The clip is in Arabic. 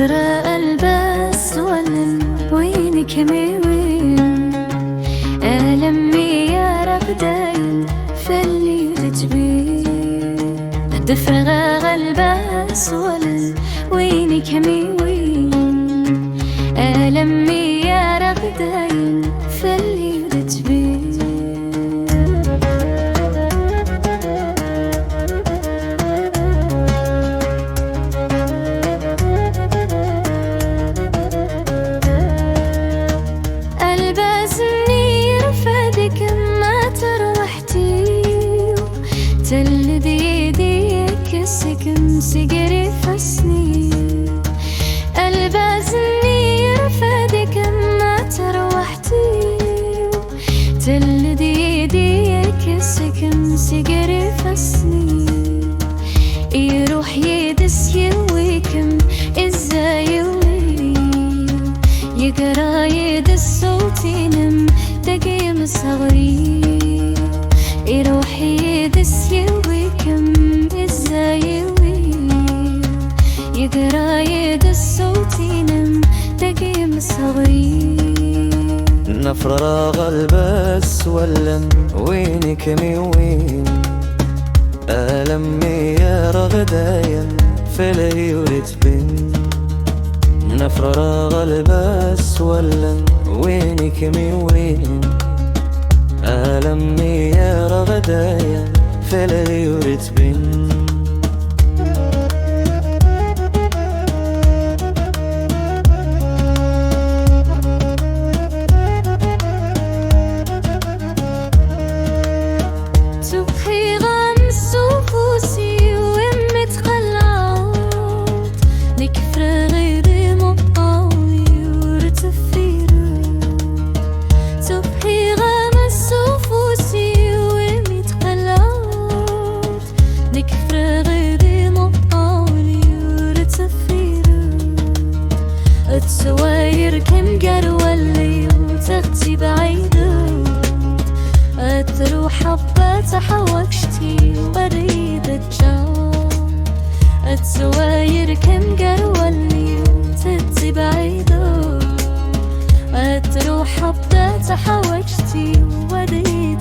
نفرق الباس ولن وينك وين ألمي يا رب دايم فاللي تجبين نفرق الباس ولن وينك وين ألمي يا رب دايم فاللي تجبين تل ديديك السكن سجري فسني البازني رفادك ما تروحتي تل ديديك السكن سجري فسني يروح يدس يويكم ازاي يولي يقرا يدس صوتينم دقيم صغري يروح يدس يويكم ازاي يقرا يدس صوتينم دقيم صغري نفرغ البس ولن وينك وين ألمي يا رغدايا فالهيولت بن نفرغ البس ولن وينك وين ألمي يا رغدايا فالهيولت بن السواير كم قروى الليل تغتي بعيدة تروح حبات حوكشتي وريد الجار السواير كم قروى الليل تغتي بعيدة تروح حبات حوكشتي وريد